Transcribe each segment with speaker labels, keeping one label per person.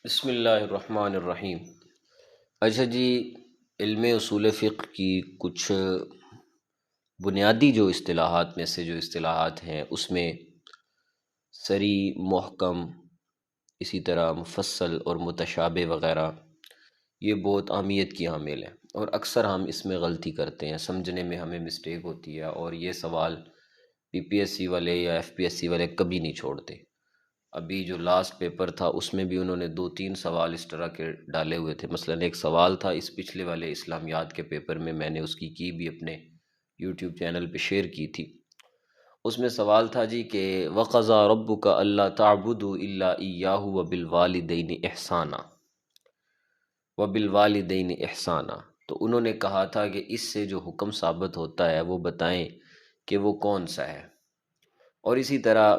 Speaker 1: بسم اللہ الرحمن الرحیم۔ اچھا جی، علم اصول فقہ کی کچھ بنیادی جو اصطلاحات میں سے جو اصطلاحات ہیں اس میں صریح، محکم، اسی طرح مفصل اور متشابہ وغیرہ یہ بہت اہمیت کی حامل ہے، اور اکثر ہم اس میں غلطی کرتے ہیں، سمجھنے میں ہمیں مسٹیک ہوتی ہے، اور یہ سوال پی پی ایس سی والے یا ایف پی ایس سی والے کبھی نہیں چھوڑتے۔ ابھی جو لاسٹ پیپر تھا اس میں بھی انہوں نے 2-3 سوال اس طرح کے ڈالے ہوئے تھے۔ مثلا ایک سوال تھا اس پچھلے والے اسلامیات کے پیپر میں نے اس کی بھی اپنے یوٹیوب چینل پہ شیئر کی تھی۔ اس میں سوال تھا جی کہ وَقَضَىٰ رَبُّكَ أَلَّا تَعْبُدُوا إِلَّا إِيَّاهُ وَبِالْوَالِدَيْنِ إِحْسَانًا وَبِالْوَالِدَيْنِ إِحْسَانًا۔ تو انہوں نے کہا تھا کہ اس سے جو حکم ثابت ہوتا ہے وہ بتائیں کہ وہ کون سا ہے۔ اور اسی طرح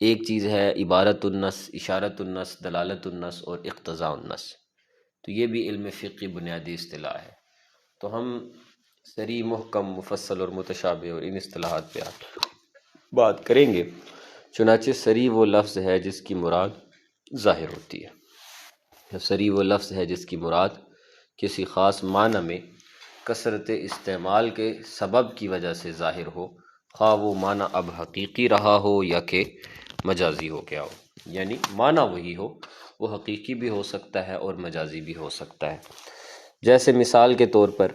Speaker 1: ایک چیز ہے عبارت النص، اشارت النص، دلالت النص اور اقتضاء النص، تو یہ بھی علم فقہ کی بنیادی اصطلاح ہے۔ تو ہم صریح، محکم، مفصل اور متشابہ اور ان اصطلاحات پہ بات کریں گے۔ چنانچہ صریح وہ لفظ ہے جس کی مراد ظاہر ہوتی ہے، صریح وہ لفظ ہے جس کی مراد کسی خاص معنی میں کثرت استعمال کے سبب کی وجہ سے ظاہر ہو، خواہ وہ معنی اب حقیقی رہا ہو یا کہ مجازی ہو گیا ہو، یعنی معنی وہی ہو، وہ حقیقی بھی ہو سکتا ہے اور مجازی بھی ہو سکتا ہے۔ جیسے مثال کے طور پر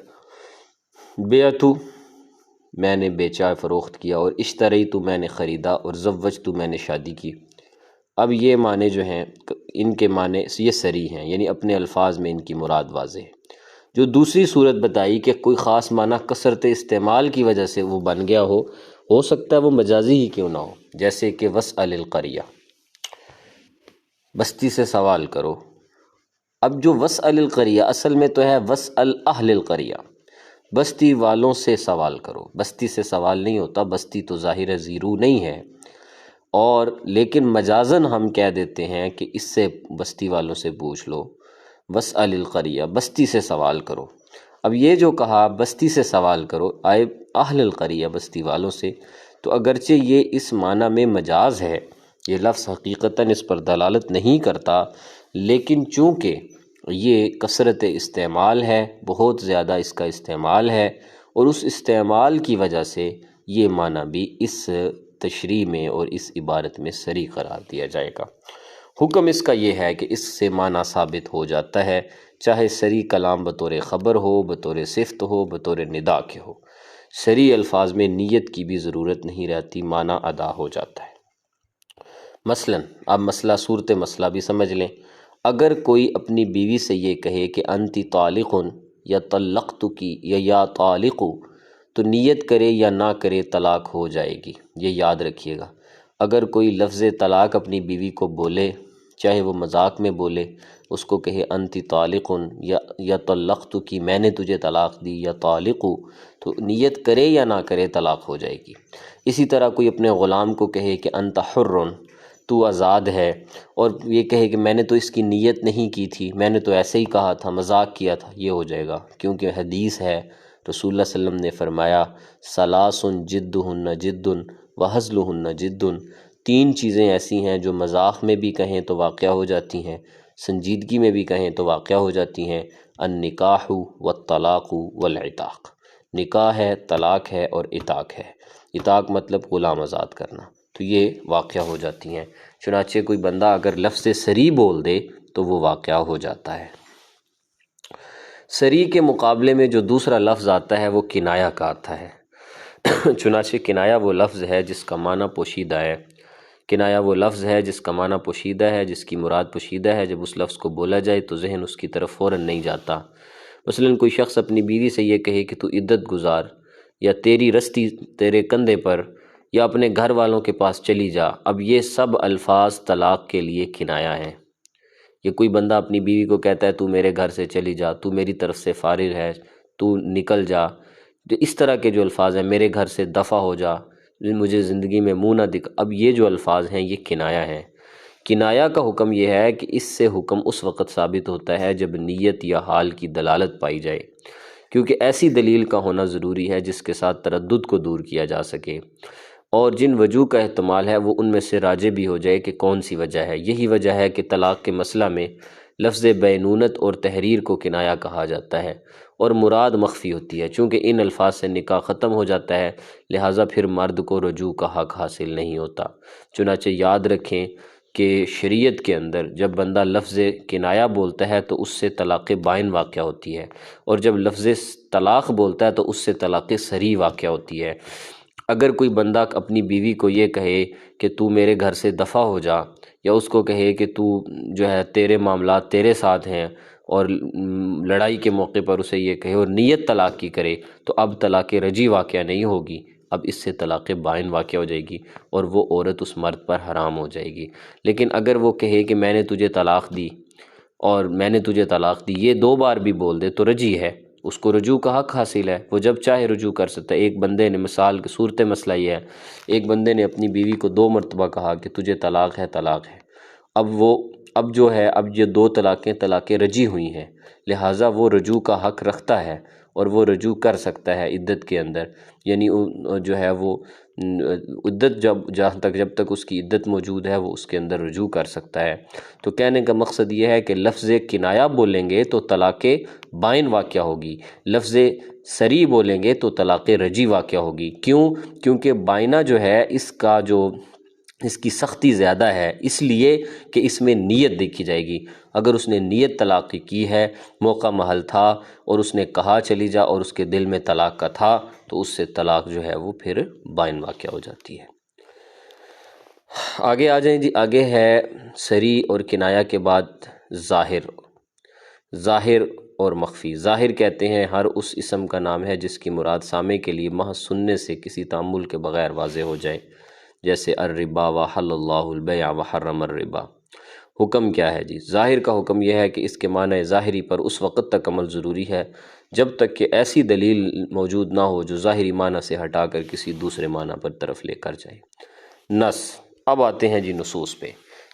Speaker 1: بیعتو میں نے بیچا فروخت کیا، اور اشتریتو میں نے خریدا، اور زوجتو میں نے شادی کی۔ اب یہ معنی جو ہیں ان کے معنی یہ صریح ہیں، یعنی اپنے الفاظ میں ان کی مراد واضح ہے۔ جو دوسری صورت بتائی کہ کوئی خاص معنی کثرت استعمال کی وجہ سے وہ بن گیا ہو سکتا ہے وہ مجازی ہی کیوں نہ ہو، جیسے کہ وَاسْأَلِ الْقَرْيَةَ، بستی سے سوال کرو۔ اب جو وَاسْأَلِ الْقَرْيَةَ اصل میں تو ہے وَاسْأَلْ أَهْلِ الْقَرْيَةَ، بستی والوں سے سوال کرو۔ بستی سے سوال نہیں ہوتا، بستی تو ظاہر زیرو نہیں ہے، اور لیکن مجازن ہم کہہ دیتے ہیں کہ اس سے بستی والوں سے پوچھ لو، وَاسْأَلِ الْقَرْيَةَ، بستی سے سوال کرو۔ اب یہ جو کہا بستی سے سوال کرو، آئے اہل القریہ، بستی والوں سے، تو اگرچہ یہ اس معنی میں مجاز ہے، یہ لفظ حقیقتاً اس پر دلالت نہیں کرتا، لیکن چونکہ یہ کثرت استعمال ہے، بہت زیادہ اس کا استعمال ہے، اور اس استعمال کی وجہ سے یہ معنی بھی اس تشریح میں اور اس عبارت میں صریح قرار دیا جائے گا۔ حکم اس کا یہ ہے کہ اس سے معنی ثابت ہو جاتا ہے، چاہے صریح کلام بطور خبر ہو، بطور صفت ہو، بطور ندا کے ہو۔ صریح الفاظ میں نیت کی بھی ضرورت نہیں رہتی، معنی ادا ہو جاتا ہے۔ مثلا اب مسئلہ صورت مسئلہ بھی سمجھ لیں۔ اگر کوئی اپنی بیوی سے یہ کہے کہ انتی طالق یا طلقتکی یا طالق، تو نیت کرے یا نہ کرے طلاق ہو جائے گی، یہ یاد رکھیے گا۔ اگر کوئی لفظ طلاق اپنی بیوی کو بولے، چاہے وہ مذاق میں بولے، اس کو کہے انتی طالق یا طلقتکی، میں نے تجھے طلاق دی، یا طالق، تو نیت کرے یا نہ کرے طلاق ہو جائے گی۔ اسی طرح کوئی اپنے غلام کو کہے کہ انت حر، تو آزاد ہے، اور یہ کہے کہ میں نے تو اس کی نیت نہیں کی تھی، میں نے تو ایسے ہی کہا تھا، مذاق کیا تھا، یہ ہو جائے گا، کیونکہ حدیث ہے، رسول اللہ صلی اللہ علیہ وسلم نے فرمایا ثلاث جدہن جد وہزلہن جد، 3 چیزیں ایسی ہیں جو مذاق میں بھی کہیں تو واقعہ ہو جاتی ہیں، سنجیدگی میں بھی کہیں تو واقعہ ہو جاتی ہیں، النکاح والطلاق والعتاق، نکاح ہے، طلاق ہے، اور عتاق ہے۔ عتاق مطلب غلام آزاد کرنا، تو یہ واقعہ ہو جاتی ہیں۔ چنانچہ کوئی بندہ اگر لفظ صریح بول دے تو وہ واقعہ ہو جاتا ہے۔ صریح کے مقابلے میں جو دوسرا لفظ آتا ہے وہ کنایہ کا آتا ہے۔ چنانچہ کنایہ وہ لفظ ہے جس کا معنی پوشیدہ ہے، کنایہ وہ لفظ ہے جس کا معنی پوشیدہ ہے، جس کی مراد پوشیدہ ہے، جب اس لفظ کو بولا جائے تو ذہن اس کی طرف فوراً نہیں جاتا۔ مثلاً کوئی شخص اپنی بیوی سے یہ کہے کہ تو عدت گزار، یا تیری رستی تیرے کندھے پر، یا اپنے گھر والوں کے پاس چلی جا، اب یہ سب الفاظ طلاق کے لیے کنایہ ہیں۔ یہ کوئی بندہ اپنی بیوی کو کہتا ہے تو میرے گھر سے چلی جا، تو میری طرف سے فارغ ہے، تو نکل جا، تو اس طرح کے جو الفاظ ہیں، میرے گھر سے دفع ہو جا، مجھے زندگی میں منہ نہ دکھ، اب یہ جو الفاظ ہیں یہ کنایہ ہیں۔ کنایہ کا حکم یہ ہے کہ اس سے حکم اس وقت ثابت ہوتا ہے جب نیت یا حال کی دلالت پائی جائے، کیونکہ ایسی دلیل کا ہونا ضروری ہے جس کے ساتھ تردد کو دور کیا جا سکے، اور جن وجوہ کا احتمال ہے وہ ان میں سے راجع بھی ہو جائے کہ کون سی وجہ ہے۔ یہی وجہ ہے کہ طلاق کے مسئلہ میں لفظ بینونت اور تحریر کو کنایہ کہا جاتا ہے اور مراد مخفی ہوتی ہے، چونکہ ان الفاظ سے نکاح ختم ہو جاتا ہے، لہٰذا پھر مرد کو رجوع کا حق حاصل نہیں ہوتا۔ چنانچہ یاد رکھیں کہ شریعت کے اندر جب بندہ لفظ کنایہ بولتا ہے تو اس سے طلاق بائن واقع ہوتی ہے، اور جب لفظ طلاق بولتا ہے تو اس سے طلاق صریح واقع ہوتی ہے۔ اگر کوئی بندہ اپنی بیوی کو یہ کہے کہ تو میرے گھر سے دفع ہو جا، یا اس کو کہے کہ تو جو ہے تیرے معاملات تیرے ساتھ ہیں، اور لڑائی کے موقع پر اسے یہ کہے اور نیت طلاق کی کرے، تو اب طلاق رجعی واقع نہیں ہوگی، اب اس سے طلاق بائن واقع ہو جائے گی اور وہ عورت اس مرد پر حرام ہو جائے گی۔ لیکن اگر وہ کہے کہ میں نے تجھے طلاق دی اور میں نے تجھے طلاق دی، یہ 2 بار بھی بول دے تو رجعی ہے، اس کو رجوع کا حق حاصل ہے، وہ جب چاہے رجوع کر سکتا ہے۔ ایک بندے نے، مثال کی صورت مسئلہ یہ ہے، ایک بندے نے اپنی بیوی کو 2 مرتبہ کہا کہ تجھے طلاق ہے، طلاق ہے، اب جو ہے اب یہ 2 طلاقیں رجعی ہوئی ہیں، لہٰذا وہ رجوع کا حق رکھتا ہے اور وہ رجوع کر سکتا ہے عدت کے اندر، یعنی جو ہے وہ عدت جب تک اس کی عدت موجود ہے وہ اس کے اندر رجوع کر سکتا ہے۔ تو کہنے کا مقصد یہ ہے کہ لفظ کنایہ بولیں گے تو طلاق بائن واقع ہوگی، لفظ صریح بولیں گے تو طلاق رجعی واقع ہوگی۔ کیونکہ بائنہ جو ہے اس کی سختی زیادہ ہے، اس لیے کہ اس میں نیت دیکھی جائے گی۔ اگر اس نے نیت طلاق کی ہے، موقع محل تھا اور اس نے کہا چلی جا اور اس کے دل میں طلاق کا تھا، تو اس سے طلاق جو ہے وہ پھر بائن واقع ہو جاتی ہے۔ آگے آ جائیں جی، آگے ہے صریح اور کنایہ کے بعد ظاہر اور مخفی۔ ظاہر کہتے ہیں ہر اس اسم کا نام ہے جس کی مراد سامع کے لیے محض سننے سے کسی تأمل کے بغیر واضح ہو جائے، جیسے الربا وحل اللہ البیع وحرم الربا۔ حکم کیا ہے جی؟ ظاہر کا حکم یہ ہے کہ اس کے معنی ظاہری پر اس وقت تک عمل ضروری ہے جب تک کہ ایسی دلیل موجود نہ ہو جو ظاہری معنی سے ہٹا کر کسی دوسرے معنی پر طرف لے کر جائے۔ نص، اب آتے ہیں جی نصوص پہ۔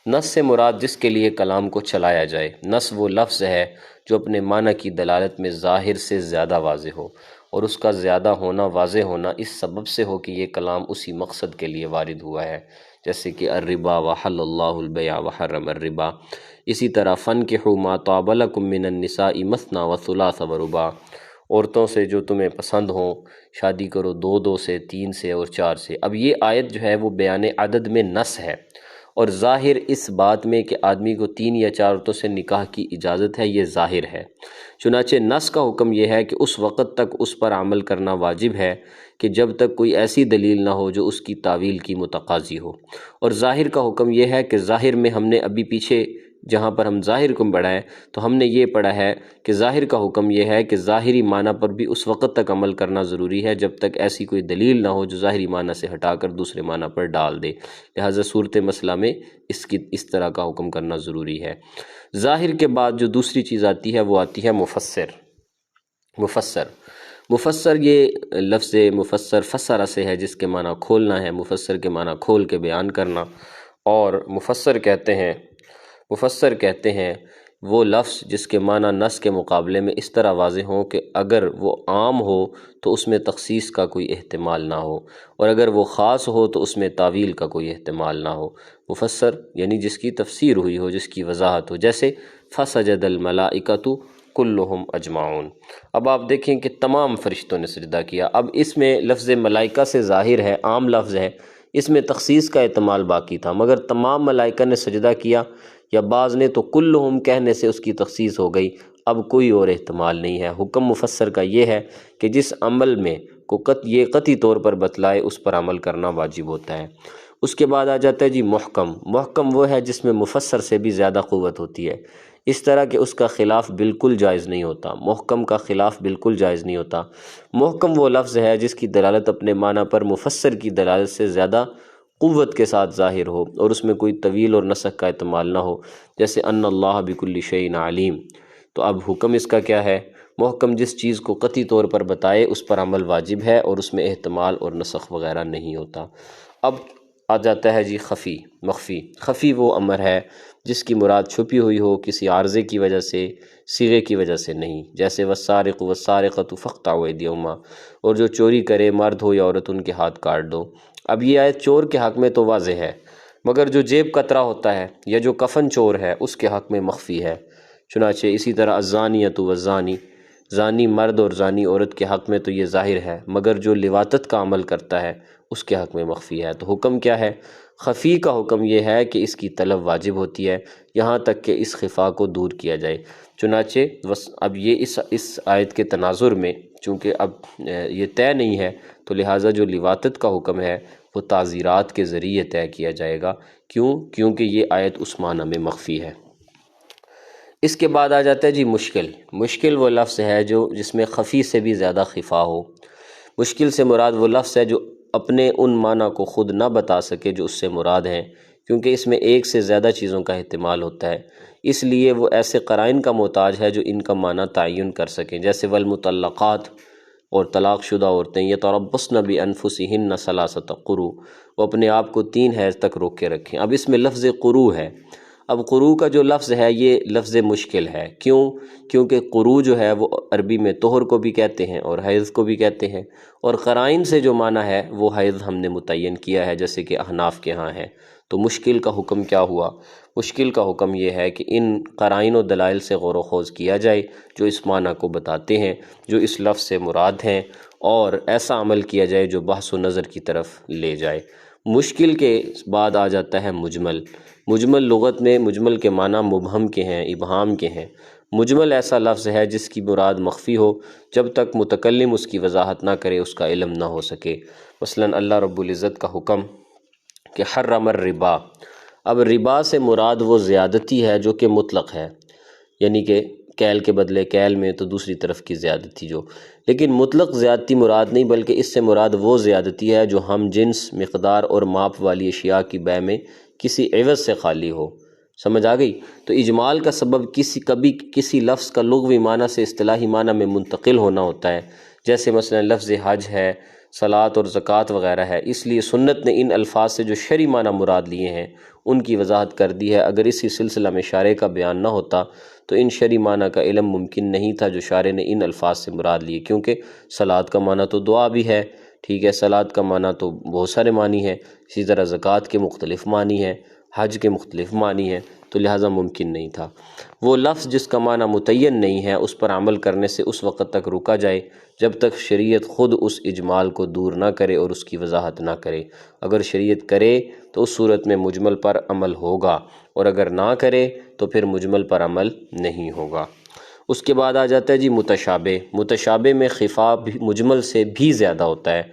Speaker 1: نص سے مراد جس کے لیے کلام کو چلایا جائے۔ نص وہ لفظ ہے جو اپنے معنی کی دلالت میں ظاہر سے زیادہ واضح ہو، اور اس کا زیادہ ہونا، واضح ہونا اس سبب سے ہو کہ یہ کلام اسی مقصد کے لیے وارد ہوا ہے، جیسے کہ الربا وحل اللہ البیع وحرم الربا۔ اسی طرح فانکحوا ما طاب لکم من النساء مثنی وثلاث ورباع، عورتوں سے جو تمہیں پسند ہوں شادی کرو 2 سے، 3 سے اور 4 سے۔ اب یہ آیت جو ہے وہ بیان عدد میں نص ہے، اور ظاہر اس بات میں کہ آدمی کو 3 یا 4 عورتوں سے نکاح کی اجازت ہے، یہ ظاہر ہے۔ چنانچہ نص کا حکم یہ ہے کہ اس وقت تک اس پر عمل کرنا واجب ہے کہ جب تک کوئی ایسی دلیل نہ ہو جو اس کی تعویل کی متقاضی ہو۔ اور ظاہر کا حکم یہ ہے کہ ظاہر میں ہم نے ابھی پیچھے جہاں پر ہم ظاہر کو پڑھا ہے تو ہم نے یہ پڑھا ہے کہ ظاہر کا حکم یہ ہے کہ ظاہری معنی پر بھی اس وقت تک عمل کرنا ضروری ہے جب تک ایسی کوئی دلیل نہ ہو جو ظاہری معنی سے ہٹا کر دوسرے معنی پر ڈال دے، لہٰذا صورت مسئلہ میں اس طرح کا حکم کرنا ضروری ہے۔ ظاہر کے بعد جو دوسری چیز آتی ہے وہ آتی ہے مفسر یہ لفظ مفسر فسر سے ہے جس کے معنی کھولنا ہے، مفسر کے معنی کھول کے بیان کرنا، اور مفسر کہتے ہیں وہ لفظ جس کے معنی نص کے مقابلے میں اس طرح واضح ہوں کہ اگر وہ عام ہو تو اس میں تخصیص کا کوئی احتمال نہ ہو، اور اگر وہ خاص ہو تو اس میں تعویل کا کوئی احتمال نہ ہو۔ مفسر یعنی جس کی تفسیر ہوئی ہو، جس کی وضاحت ہو، جیسے فسجد الملائکۃ کلہم اجمعون۔ اب آپ دیکھیں کہ تمام فرشتوں نے سجدہ کیا۔ اب اس میں لفظ ملائکہ سے ظاہر ہے، عام لفظ ہے، اس میں تخصیص کا احتمال باقی تھا، مگر تمام ملائکہ نے سجدہ کیا، یا بعض نے تو کلہم کہنے سے اس کی تخصیص ہو گئی، اب کوئی اور احتمال نہیں ہے۔ حکم مفسر کا یہ ہے کہ جس عمل میں کو یہ قطعی طور پر بتلائے اس پر عمل کرنا واجب ہوتا ہے۔ اس کے بعد آ جاتا ہے جی محکم وہ ہے جس میں مفسر سے بھی زیادہ قوت ہوتی ہے، اس طرح کہ اس کا خلاف بالکل جائز نہیں ہوتا، محکم کا خلاف بالکل جائز نہیں ہوتا۔ محکم وہ لفظ ہے جس کی دلالت اپنے معنی پر مفسر کی دلالت سے زیادہ قوت کے ساتھ ظاہر ہو، اور اس میں کوئی طویل اور نسخ کا احتمال نہ ہو، جیسے ان اللہ بکل شیء علیم۔ تو اب حکم اس کا کیا ہے؟ محکم جس چیز کو قطعی طور پر بتائے اس پر عمل واجب ہے اور اس میں احتمال اور نسخ وغیرہ نہیں ہوتا۔ اب آ جاتا ہے جی خفی وہ امر ہے جس کی مراد چھپی ہوئی ہو، کسی عارضے کی وجہ سے، صیغے کی وجہ سے نہیں، جیسے والسارق والسارقۃ فاقطعوا ایدیہما، اور جو چوری کرے مرد ہو یا عورت ان کے ہاتھ کاٹ دو۔ اب یہ آیت چور کے حق میں تو واضح ہے، مگر جو جیب کترا ہوتا ہے یا جو کفن چور ہے اس کے حق میں مخفی ہے۔ چنانچہ اسی طرح الزانیۃ والزانی، زانی مرد اور زانی عورت کے حق میں تو یہ ظاہر ہے، مگر جو لواطت کا عمل کرتا ہے اس کے حق میں مخفی ہے۔ تو حکم کیا ہے؟ خفی کا حکم یہ ہے کہ اس کی طلب واجب ہوتی ہے یہاں تک کہ اس خفا کو دور کیا جائے۔ چنانچہ اب یہ اس آیت کے تناظر میں چونکہ اب یہ طے نہیں ہے، تو لہٰذا جو لواطت کا حکم ہے وہ تعزیرات کے ذریعے طے کیا جائے گا۔ کیونکہ یہ آیت اس معنی میں مخفی ہے۔ اس کے بعد آ جاتا ہے جی مشکل۔ مشکل وہ لفظ ہے جس میں خفی سے بھی زیادہ خفا ہو۔ مشکل سے مراد وہ لفظ ہے جو اپنے ان معنی کو خود نہ بتا سکے جو اس سے مراد ہیں، کیونکہ اس میں ایک سے زیادہ چیزوں کا احتمال ہوتا ہے، اس لیے وہ ایسے قرائن کا محتاج ہے جو ان کا معنی تعین کر سکیں، جیسے والمطلقات اور طلاق شدہ عورتیں یتربصن بانفسہن ثلاثۃ قروء، وہ اپنے آپ کو 3 حیض تک روک کے رکھیں۔ اب اس میں لفظ قروء ہے۔ اب قروء کا جو لفظ ہے یہ لفظ مشکل ہے، کیونکہ قروء جو ہے وہ عربی میں طہر کو بھی کہتے ہیں اور حیض کو بھی کہتے ہیں، اور قرائن سے جو معنی ہے وہ حیض ہم نے متعین کیا ہے جیسے کہ احناف کے ہاں ہے۔ تو مشکل کا حکم کیا ہوا؟ مشکل کا حکم یہ ہے کہ ان قرائن و دلائل سے غور و خوض کیا جائے جو اس معنی کو بتاتے ہیں، جو اس لفظ سے مراد ہیں، اور ایسا عمل کیا جائے جو بحث و نظر کی طرف لے جائے۔ مشکل کے بعد آ جاتا ہے مجمل۔ مجمل لغت میں مجمل کے معنی مبہم کے ہیں، ابہام کے ہیں۔ مجمل ایسا لفظ ہے جس کی مراد مخفی ہو جب تک متکلم اس کی وضاحت نہ کرے، اس کا علم نہ ہو سکے۔ مثلا اللہ رب العزت کا حکم کہ حرم الربا۔ اب ربا سے مراد وہ زیادتی ہے جو کہ مطلق ہے، یعنی کہ کیل کے بدلے کیل میں تو دوسری طرف کی زیادتی جو، لیکن مطلق زیادتی مراد نہیں، بلکہ اس سے مراد وہ زیادتی ہے جو ہم جنس، مقدار اور ماپ والی اشیاء کی بے میں کسی عوض سے خالی ہو۔ سمجھ آ گئی؟ تو اجمال کا سبب کبھی کسی لفظ کا لغوی معنی سے اصطلاحی معنی میں منتقل ہونا ہوتا ہے، جیسے مثلا لفظ حج ہے، صلاۃ اور زکوٰۃ وغیرہ ہے، اس لیے سنت نے ان الفاظ سے جو شرعی معنی مراد لیے ہیں ان کی وضاحت کر دی ہے۔ اگر اسی سلسلہ میں شارع کا بیان نہ ہوتا تو ان شرعی معنی کا علم ممکن نہیں تھا جو شارع نے ان الفاظ سے مراد لیے، کیونکہ صلاۃ کا معنی تو دعا بھی ہے، ٹھیک ہے، صلاۃ کا معنی تو بہت سارے معنی ہیں، اسی طرح زکوٰۃ کے مختلف معنی ہیں، حج کے مختلف معنی ہیں، تو لہٰذا ممکن نہیں تھا۔ وہ لفظ جس کا معنی متعین نہیں ہے اس پر عمل کرنے سے اس وقت تک رکا جائے جب تک شریعت خود اس اجمال کو دور نہ کرے اور اس کی وضاحت نہ کرے۔ اگر شریعت کرے تو اس صورت میں مجمل پر عمل ہوگا، اور اگر نہ کرے تو پھر مجمل پر عمل نہیں ہوگا۔ اس کے بعد آ جاتا ہے جی متشابہ۔ متشابہ میں خفا مجمل سے بھی زیادہ ہوتا ہے۔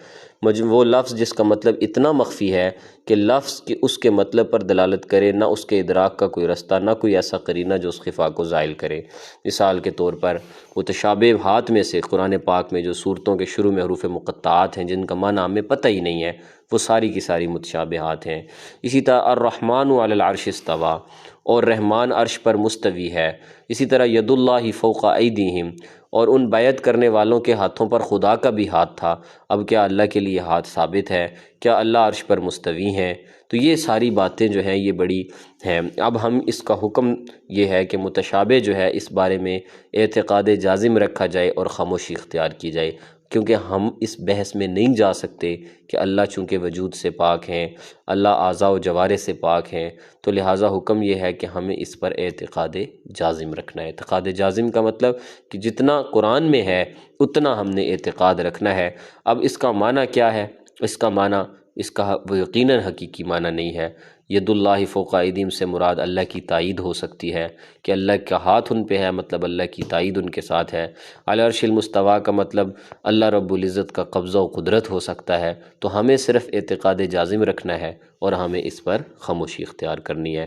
Speaker 1: وہ لفظ جس کا مطلب اتنا مخفی ہے کہ لفظ اس کے مطلب پر دلالت کرے، نہ اس کے ادراک کا کوئی رستہ، نہ کوئی ایسا قرینہ جو اس خفا کو زائل کرے۔ مثال کے طور پر متشابہات میں سے قرآن پاک میں جو صورتوں کے شروع میں حروف مقطعات ہیں جن کا معنی ہمیں پتہ ہی نہیں ہے، وہ ساری کی ساری متشابہات ہیں۔ اسی طرح الرحمن علی العرش استویٰ، اور رحمان عرش پر مستوی ہے۔ اسی طرح ید اللہ فوق ایدیہم، اور ان بیعت کرنے والوں کے ہاتھوں پر خدا کا بھی ہاتھ تھا۔ اب کیا اللہ کے لیے ہاتھ ثابت ہے؟ کیا اللہ عرش پر مستوی ہیں؟ تو یہ ساری باتیں جو ہیں یہ بڑی ہیں۔ اب ہم اس کا حکم یہ ہے کہ متشابہ جو ہے اس بارے میں اعتقاد جازم رکھا جائے اور خاموشی اختیار کی جائے، کیونکہ ہم اس بحث میں نہیں جا سکتے کہ اللہ چونکہ وجود سے پاک ہیں، اللہ اعضاء و جوارح سے پاک ہیں، تو لہٰذا حکم یہ ہے کہ ہمیں اس پر اعتقاد جازم رکھنا ہے۔ اعتقاد جازم کا مطلب کہ جتنا قرآن میں ہے اتنا ہم نے اعتقاد رکھنا ہے۔ اب اس کا معنی کیا ہے؟ اس کا معنی، اس کا وہ یقیناً حقیقی معنی نہیں ہے۔ ید اللہ فوق ایدیہم سے مراد اللہ کی تائید ہو سکتی ہے کہ اللہ کا ہاتھ ان پہ ہے، مطلب اللہ کی تائید ان کے ساتھ ہے۔ علی العرش المستویٰ کا مطلب اللہ رب العزت کا قبضہ و قدرت ہو سکتا ہے۔ تو ہمیں صرف اعتقاد جازم رکھنا ہے اور ہمیں اس پر خاموشی اختیار کرنی ہے۔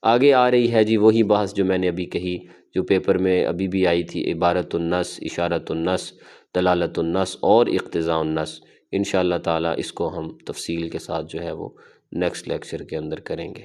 Speaker 1: آگے آ رہی ہے جی وہی بحث جو میں نے ابھی کہی، جو پیپر میں ابھی بھی آئی تھی، عبارت النص، اشارت النص، دلالت النص اور اقتضاء النص۔ انشاءاللہ تعالی اس کو ہم تفصیل کے ساتھ جو ہے وہ نیکسٹ لیکچر کے اندر کریں گے۔